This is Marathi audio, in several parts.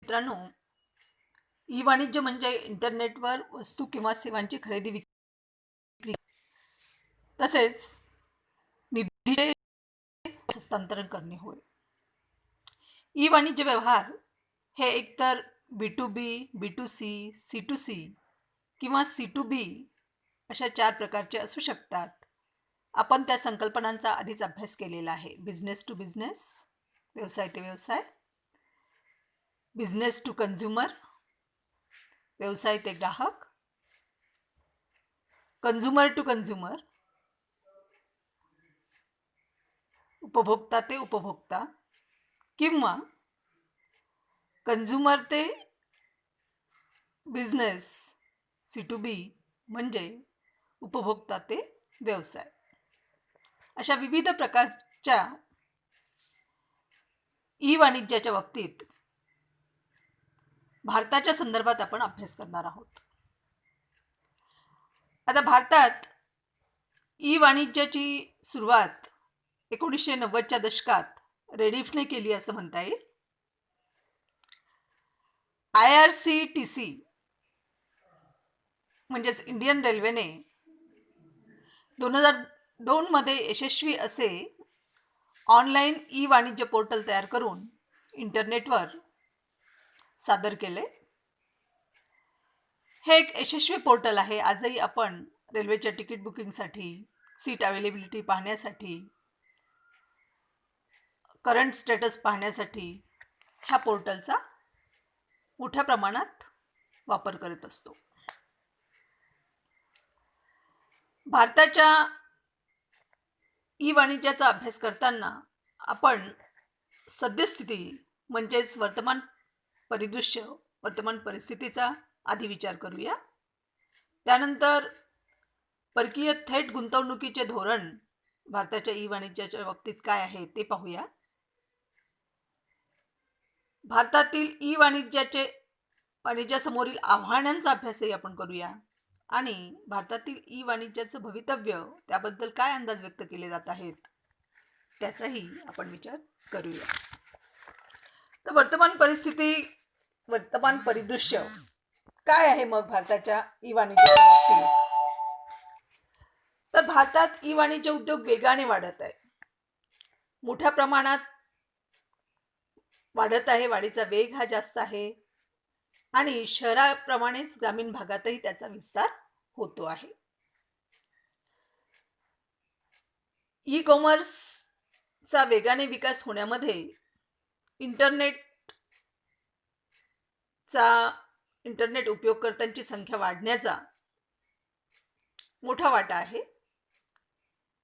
मित्रांनो, ई वाणिज्य म्हणजे इंटरनेटवर वस्तू किंवा सेवांची खरेदी विक्री तसेच निधीचे हस्तांतरण करणे होय. ई वाणिज्य व्यवहार हे एकतर B2B, B2C, C2C किंवा C2B अशा 4 प्रकारचे असू शकतात. आपण त्या संकल्पनांचा आधीच अभ्यास केलेला आहे. बिझनेस टू बिझनेस, व्यवसाय ते व्यवसाय, बिझनेस टू कंझ्युमर, व्यवसाय ते ग्राहक, कंझ्युमर टू कंझ्युमर, उपभोक्ता ते उपभोक्ता किंवा कंझ्युमर ते बिझनेस C2B म्हणजे उपभोक्ता ते व्यवसाय. अशा विविध प्रकारच्या ई वाणिज्याच्या बाबतीत भारताच्या संदर्भात आपण अभ्यास करणार आहोत. आता भारतात ई वाणिज्याची सुरुवात 1990च्या दशकात रेडिफने केली असं म्हणता येईल. IRCTC म्हणजेच इंडियन रेल्वेने 2002 मध्ये यशस्वी असे ऑनलाईन ई वाणिज्य पोर्टल तयार करून इंटरनेटवर सादर केले. हे एक यशस्वी पोर्टल आहे. आजही आपण रेल्वेच्या तिकीट बुकिंगसाठी, सीट अवेलेबिलिटी पाहण्यासाठी, करंट स्टेटस पाहण्यासाठी ह्या पोर्टलचा मोठ्या प्रमाणात वापर करत असतो. भारताच्या ई वाणिज्याचा अभ्यास करताना आपण सद्यस्थिती म्हणजेच वर्तमान परिदृश्य, वर्तमान परिस्थितीचा आधी विचार करूया. त्यानंतर परकीय थेट गुंतवणुकीचे धोरण भारताच्या ई वाणिज्याच्या बाबतीत काय आहे ते पाहूया. भारतातील ई वाणिज्यासमोरील आव्हानांचा अभ्यासही आपण करूया आणि भारतातील ई वाणिज्याचं भवितव्य, त्याबद्दल काय अंदाज व्यक्त केले जात आहेत त्याचाही आपण विचार करूया. तर वर्तमान परिस्थिती, वर्तमान परिदृश्य काय आहे मग भारताच्या ई वाणिज्याच्या बाबतीत? तर भारतात ई वाणिज्य उद्योग वेगाने वाढत आहे, मोठ्या प्रमाणात वाढत आहे. वाढीचा वेग हा जास्त आहे आणि शहराप्रमाणेच ग्रामीण भागातही त्याचा विस्तार होतो आहे. ई कॉमर्सचा वेगाने विकास होण्यामध्ये इंटरनेट उपयोगकर्त्यांची संख्या वाढण्याचा मोठा वाटा आहे.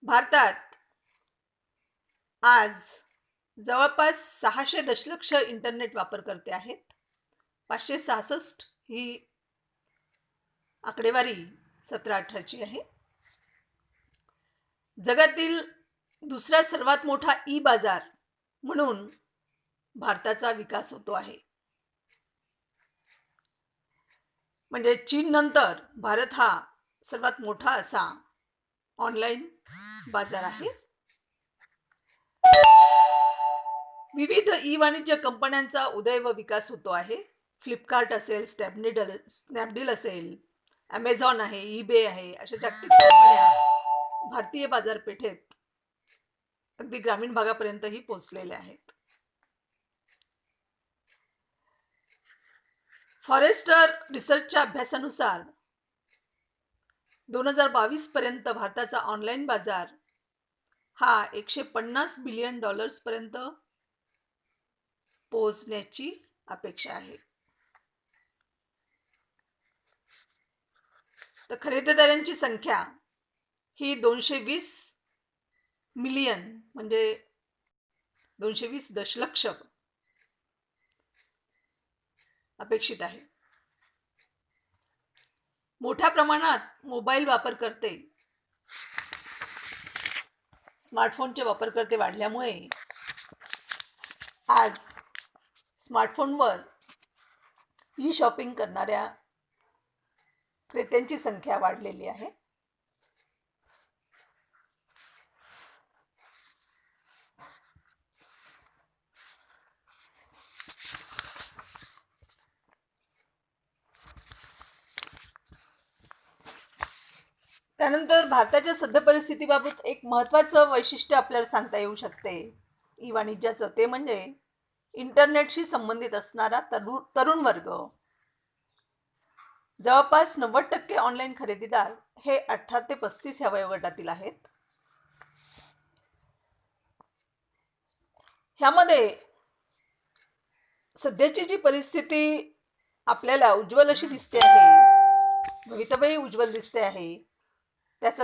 भारतात आज जवळपास 600 दशलक्ष इंटरनेट वापरकर्ते आहेत. 566 ही आकडेवारी 17-18ची आहे. जगातील दुसरा सर्वात मोठा ई बाजार म्हणून भारताचा विकास होतो आहे. म्हणजे चीन नंतर भारत हा सर्वात मोठा असा ऑनलाईन बाजार आहे. विविध ई वाणिज्य कंपन्यांचा उदय व विकास होतो आहे. फ्लिपकार्ट असेल, स्नॅपडील असेल, ॲमेझॉन आहे, ईबे आहे, अशा जागतिक कंपन्या भारतीय बाजारपेठेत अगदी ग्रामीण भागापर्यंतही पोहोचलेल्या आहेत. फॉरेस्टर रिसर्चच्या अभ्यासानुसार 2022 पर्यंत भारताचा ऑनलाईन बाजार हा $150 बिलियन पर्यंत पोहोचण्याची अपेक्षा आहे. तर खरेदीदारांची संख्या ही 220 मिलियन म्हणजे 220 दशलक्ष अपेक्षित आहे. मोठ्या प्रमाणात मोबाईल वापरकर्ते, स्मार्टफोनचे वापरकर्ते वाढल्यामुळे आज स्मार्टफोनवर ई शॉपिंग करणाऱ्या क्रेत्यांची संख्या वाढलेली आहे. त्यानंतर भारताच्या सध्या परिस्थितीबाबत एक महत्त्वाचं वैशिष्ट्य आपल्याला सांगता येऊ शकते ई वाणिज्याचं, ते म्हणजे इंटरनेटशी संबंधित असणारा तरुण वर्ग. जवळपास 90% ऑनलाईन खरेदीदार हे 18 ते 35 ह्या वयोगटातील आहेत. ह्यामध्ये सध्याची जी परिस्थिती आपल्याला उज्ज्वल अशी दिसते आहे, भवितव्यही उज्ज्वल दिसते आहे, त्याचं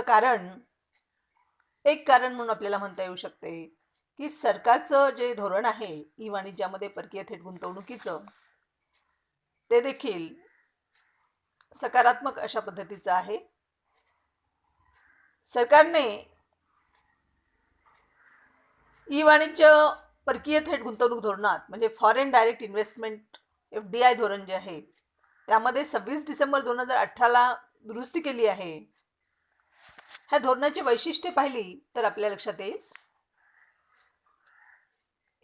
एक कारण म्हणून आपल्याला म्हणता येऊ शकते की सरकारचं जे धोरण आहे ई वाणिज्यामध्ये परकीय थेट गुंतवणुकीचं, ते देखील सकारात्मक अशा पद्धतीचं आहे. सरकारने ई वाणिज्य परकीय थेट गुंतवणूक धोरणात म्हणजे फॉरेन डायरेक्ट इन्व्हेस्टमेंट FDI धोरण जे आहे त्यामध्ये 26 डिसेंबर 2018 दुरुस्ती केली आहे. ह्या धोरणाची वैशिष्ट्ये पाहिली तर आपल्या लक्षात येईल.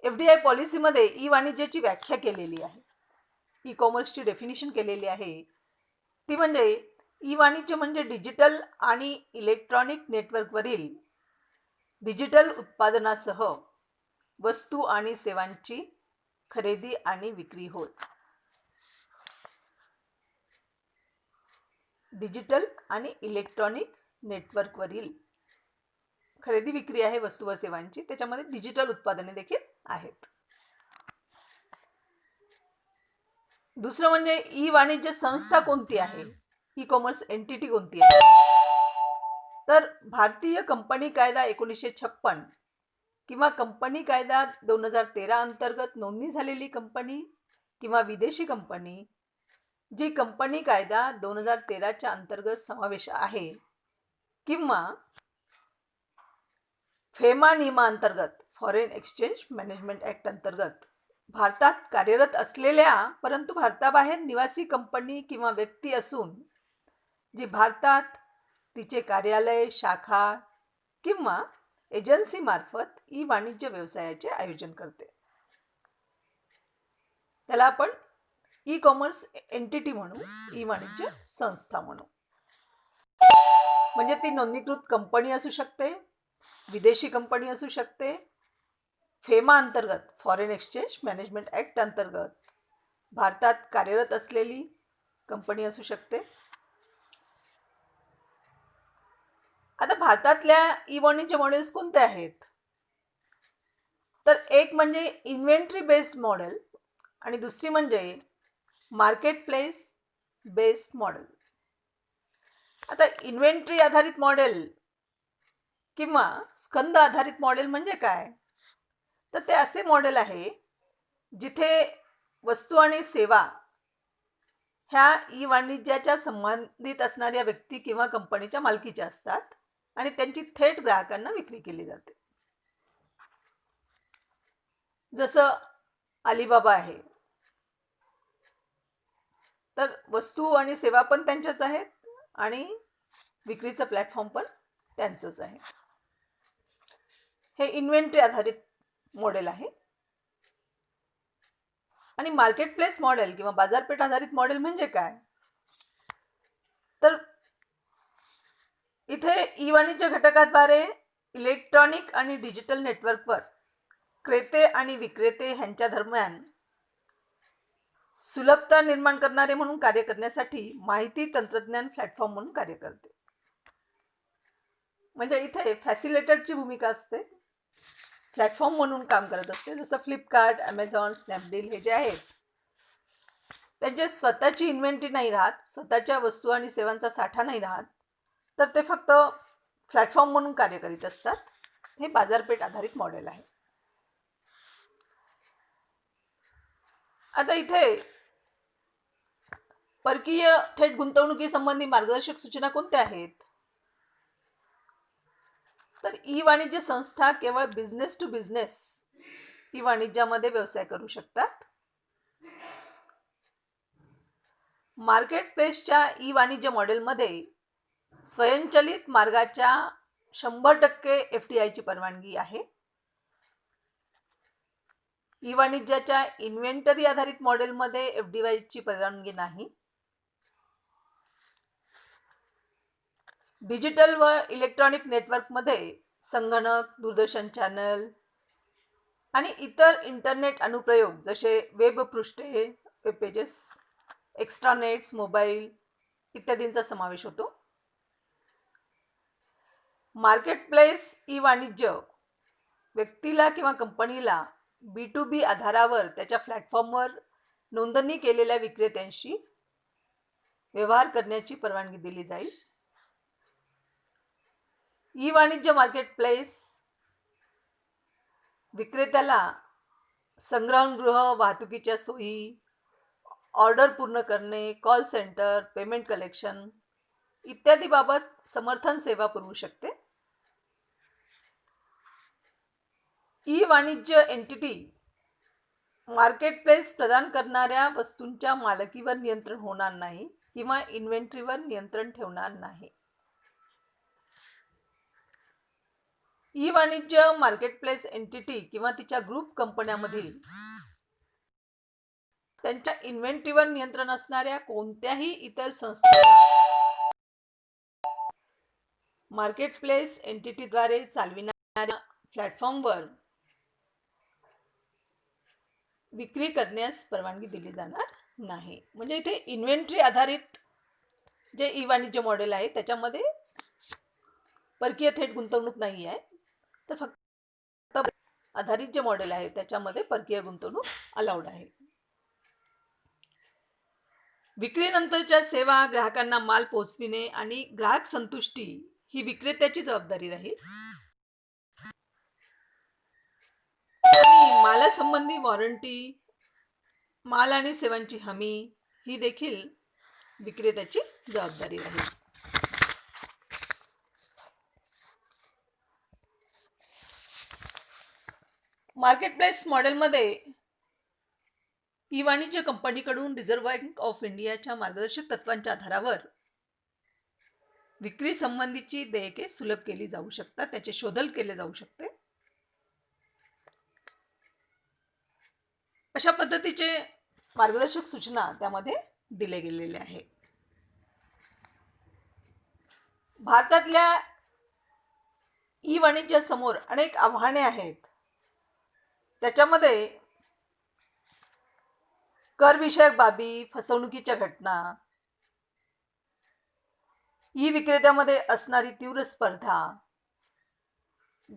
FDI पॉलिसीमध्ये ई वाणिज्याची व्याख्या केलेली आहे, ई कॉमर्सची डेफिनिशन केलेली आहे. ती म्हणजे ई वाणिज्य म्हणजे डिजिटल आणि इलेक्ट्रॉनिक नेटवर्कवरील डिजिटल उत्पादनासह वस्तू आणि सेवांची खरेदी आणि विक्री होय. डिजिटल आणि इलेक्ट्रॉनिक नेटवर्कवरील खरेदी विक्री आहे वस्तू व सेवांची, त्याच्यामध्ये डिजिटल उत्पादने देखील आहेत. दुसरं म्हणजे ई वाणिज्य संस्था कोणती आहे, ई कॉमर्स एंटिटी कोणती आहे. तर भारतीय कंपनी कायदा 1956 किंवा कंपनी कायदा 2013 अंतर्गत नोंदणी झालेली कंपनी किंवा विदेशी कंपनी जी कंपनी कायदा 2013च्या अंतर्गत समावेश आहे, किंवा फेमा नियमांतर्गत फॉरेन एक्सचेंज मॅनेजमेंट ऍक्ट अंतर्गत भारतात कार्यरत असलेल्या परंतु भारताबाहेर निवासी कंपनी किंवा व्यक्ती असून जी भारतात तिचे कार्यालय, शाखा किंवा एजन्सी मार्फत ई वाणिज्य व्यवसायाचे आयोजन करते. त्याला आपण ई कॉमर्स एंटिटी म्हणू, ई वाणिज्य संस्था म्हणू. म्हणजे ती नोंदणीकृत कंपनी असू शकते, विदेशी कंपनी असू शकते, फेमा अंतर्गत फॉरेन एक्सचेंज मॅनेजमेंट ऍक्ट अंतर्गत भारतात कार्यरत असलेली कंपनी असू शकते. आता भारतातल्या ई वाणिज्य मॉडेल्स कोणते आहेत, तर एक म्हणजे इन्व्हेंटरी बेस्ड मॉडेल आणि दुसरी म्हणजे मार्केट प्लेस बेस्ड मॉडेल. आता इन्व्हेंटरी आधारित मॉडेल किंवा स्कंद आधारित मॉडेल म्हणजे काय, तर ते असे मॉडेल आहे जिथे वस्तू आणि सेवा ह्या ई वाणिज्याच्या संबंधित असणाऱ्या व्यक्ती किंवा कंपनीच्या मालकीच्या असतात आणि त्यांची थेट ग्राहकांना विक्री केली जाते. जसं अलिबाबा आहे, तर वस्तू आणि सेवा पण त्यांच्याच आहेत आणि विक्रीचं प्लॅटफॉर्म पण त्यांचंच आहे. हे इन्व्हेंटरी आधारित मॉडेल आहे. आणि मार्केट प्लेस मॉडेल किंवा बाजारपेठ आधारित मॉडेल म्हणजे काय, तर इथे ई वाणिज्य घटकाद्वारे इलेक्ट्रॉनिक आणि डिजिटल नेटवर्कवर क्रेते आणि विक्रेते ह्यांच्या दरम्यान सुलभता निर्माण करणारे म्हणून कार्य करण्यासाठी माहिती तंत्रज्ञान प्लॅटफॉर्म म्हणून कार्य करते. म्हणजे इथे फॅसिलिटेटरची भूमिका असते, प्लॅटफॉर्म म्हणून काम करत असते. जसं फ्लिपकार्ट, ॲमेझॉन, स्नॅपडील हे जे आहेत त्यांचे स्वतःची इन्व्हेंटरी नाही राहत, स्वतःच्या वस्तू आणि सेवांचा साठा नाही राहत, तर ते फक्त प्लॅटफॉर्म म्हणून कार्य करीत असतात. हे बाजारपेठ आधारित मॉडेल आहे. आता इथे परकीय थेट गुंतवणुकीसंबंधी मार्गदर्शक सूचना कोणत्या आहेत, तर ई वाणिज्य संस्था केवळ बिझनेस टू बिझनेस ई वाणिज्यामध्ये व्यवसाय करू शकतात. मार्केट प्लेसच्या ई वाणिज्य मॉडेलमध्ये स्वयंचलित मार्गाच्या 100% FDIची परवानगी आहे. ई वाणिज्याच्या इन्व्हेंटरी आधारित मॉडेलमध्ये FDIची परवानगी नाही. डिजिटल व इलेक्ट्रॉनिक नेटवर्कमध्ये संगणक, दूरदर्शन चॅनल आणि इतर इंटरनेट अनुप्रयोग जसे वेब पृष्ठे, वेब पेजेस, एक्स्ट्रानेट्स, मोबाईल इत्यादींचा समावेश होतो. मार्केट प्लेस ई वाणिज्य व्यक्तीला किंवा कंपनीला B2B आधारावर त्याच्या प्लॅटफॉर्मवर नोंदणी केलेल्या विक्रेत्यांशी व्यवहार करण्याची परवानगी दिली जाईल. ई वाणिज्य मार्केट प्लेस विक्रेत्याला संग्रहगृह, वाहतुकीच्या सोयी, ऑर्डर पूर्ण करणे, कॉल सेंटर, पेमेंट कलेक्शन इत्यादी बाबत समर्थन सेवा पुरवू शकते. ई वाणिज्य एंटिटी मार्केट प्लेस प्रदान करणाऱ्या वस्तूंच्या मालकीवर नियंत्रण होणार नाही किंवा इन्व्हेंटरीवर नियंत्रण ठेवणार नाही. ई वाणिज्य मार्केट प्लेस एंटिटी किंवा तिच्या ग्रुप कंपन्यांमधील त्यांच्या इन्व्हेंटरीवर नियंत्रण असणाऱ्या कोणत्याही इतर संस्थेला मार्केट प्लेस एंटिटीद्वारे चालविणाऱ्या प्लॅटफॉर्मवर विक्री करण्यास परवानगी दिली जाणार नाही. म्हणजे इथे इन्व्हेंटरी आधारित जे ई वाणिज्य मॉडेल आहे त्याच्यामध्ये परकीय थेट गुंतवणूक नाही आहे, तर फक्त आधारित जे मॉडेल आहे त्याच्यामध्ये परकीय गुंतवणूक अलाउड आहे. विक्रीनंतरच्या सेवा, ग्राहकांना माल पोहोचविणे आणि ग्राहक संतुष्टी ही विक्रेत्याची जबाबदारी राहील. आणि मालासंबंधी वॉरंटी, माल आणि सेवांची हमी ही देखील विक्रेत्याची जबाबदारी राहील. मार्केट प्लेस मॉडेलमध्ये ई वाणिज्य कंपनीकडून रिझर्व्ह बँक ऑफ इंडियाच्या मार्गदर्शक तत्वांच्या आधारावर विक्री संबंधीची देयके सुलभ केली जाऊ शकतात, त्याचे शोधल केले जाऊ शकते. अशा पद्धतीचे मार्गदर्शक सूचना त्यामध्ये दिले गेलेले आहे. भारतातल्या ई वाणिज्य समोर अनेक आव्हाने आहेत. त्याच्यामध्ये कर विषयक बाबी, फसवणुकीच्या घटना, ई विक्रेत्यामध्ये असणारी तीव्र स्पर्धा,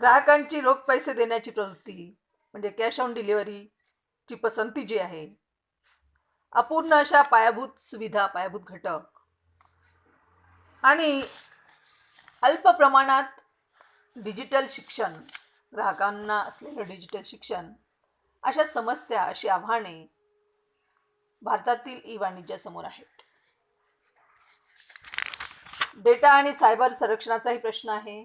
ग्राहकांची रोख पैसे देण्याची प्रवृत्ती म्हणजे कॅश ऑन डिलिव्हरीची पसंती जी आहे, अपूर्ण अशा पायाभूत सुविधा, पायाभूत घटक आणि अल्प प्रमाणात डिजिटल शिक्षण, ग्राहकांना असलेलं डिजिटल शिक्षण, अशा समस्या, अशी आव्हाने भारतातील ई वाणिज्यासमोर आहेत. डेटा आणि सायबर संरक्षणाचाही प्रश्न आहे.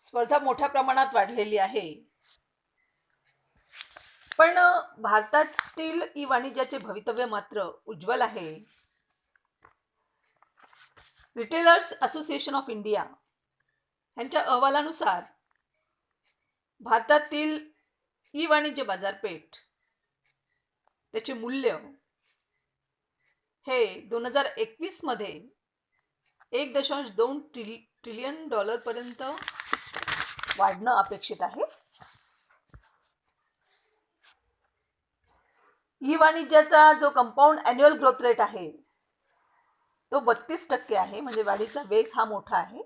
स्पर्धा मोठ्या प्रमाणात वाढलेली आहे. पण भारतातील ई वाणिज्याचे भवितव्य मात्र उज्ज्वल आहे. रिटेलर्स असोसिएशन ऑफ इंडिया यांच्या अहवालानुसार भारतातील ई वाणिज्य बाजारपेठ, त्याचे मूल्य हे 2021 मध्ये $1.2 ट्रिलियन पर्यंत वाढणं अपेक्षित आहे. ई वाणिज्याचा जो कंपाऊंड ॲन्युअल ग्रोथ रेट आहे तो 32% आहे. म्हणजे वाढीचा वेग हा मोठा आहे.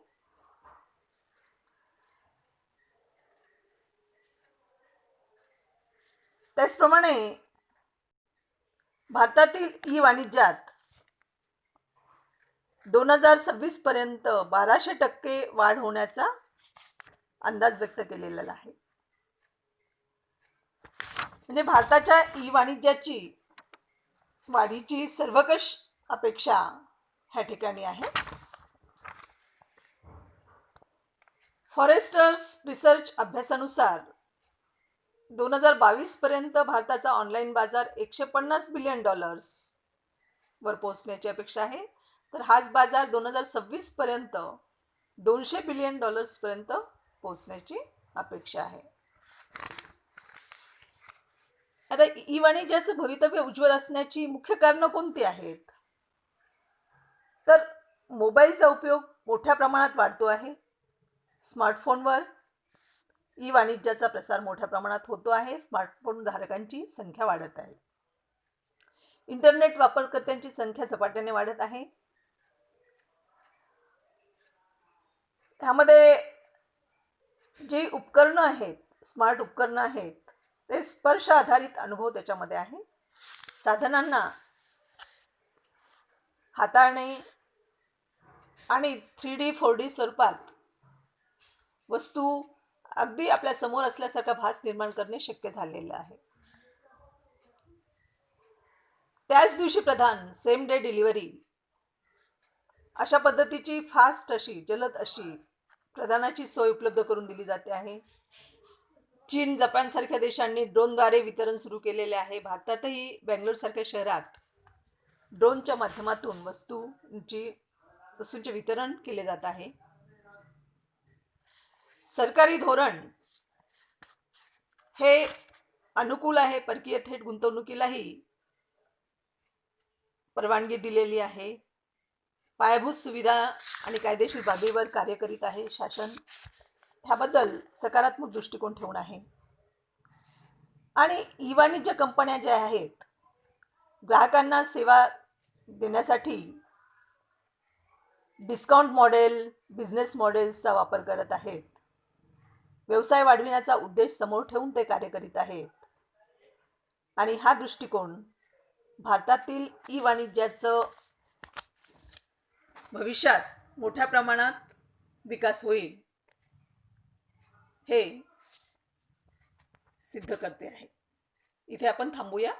त्याचप्रमाणे भारतातील ई वाणिज्यात 2026 पर्यंत 1200% वाढ होण्याचा अंदाज व्यक्त केलेला आहे. म्हणजे भारताच्या ई वाणिज्याची वाढीची सर्वकष अपेक्षा ह्या ठिकाणी आहे. फॉरेस्टर्स रिसर्च अभ्यासानुसार 2022 पर्यंत भारताचा ऑनलाईन बाजार $150 बिलियन वर पोहोचण्याची अपेक्षा आहे. तर हाच बाजार 2026 पर्यंत $200 बिलियन पर्यंत पोहोचण्याची अपेक्षा आहे. आता ई वाणिज्याचं भवितव्य उज्ज्वल असण्याची मुख्य कारणं कोणती आहेत? तर मोबाईलचा उपयोग मोठ्या प्रमाणात वाढतो आहे. स्मार्टफोनवर ई वाणिज्याचा प्रसार मोठ्या प्रमाणात होतो आहे. स्मार्टफोन धारकांची संख्या वाढत आहे. इंटरनेट वापरकर्त्यांची संख्या झपाट्याने वाढत आहे. त्यामध्ये जी उपकरणं आहेत, स्मार्ट उपकरणं आहेत, ते स्पर्श आधारित अनुभव त्याच्यामध्ये आहे. साधनांना हाताळणे आणि 3D 4D स्वरूपात वस्तू अगदी आपल्या समोर असल्यासारखा भास निर्माण करणे शक्य झालेलं आहे. त्याच दिवशी प्रदान, सेम डे डिलिव्हरी, अशा पद्धतीची फास्ट अशी, जलद अशी प्रदानाची सोय उपलब्ध करून दिली जाते आहे. चीन, जपान सारख्या देशांनी ड्रोनद्वारे वितरण सुरू केलेले आहे. भारतातही बेंगलोर सारख्या शहरात ड्रोनच्या माध्यमातून वस्तूंचे वितरण केले जात आहे. सरकारी धोरण हे अनुकूल आहे. परकीय थेट गुंतवणुकीलाही परवानगी दिलेली आहे. पायाभूत सुविधा आणि कायदेशीर बाबीवर कार्य करीत आहे शासन. ह्याबद्दल सकारात्मक दृष्टिकोन ठेवून आहे. आणि ई वाणिज्य कंपन्या ज्या आहेत, ग्राहकांना सेवा देण्यासाठी डिस्काउंट मॉडेल, बिझनेस मॉडेल्सचा वापर करत आहेत. व्यवसाय वाढविण्याचा उद्देश समोर ठेवून ते कार्य करीत आहेत. आणि हा दृष्टिकोन भारतातील ई वाणिज्याचं भविष्यात मोठ्या प्रमाणात विकास होईल हे सिद्ध करते आहे. इथे आपण थांबूया.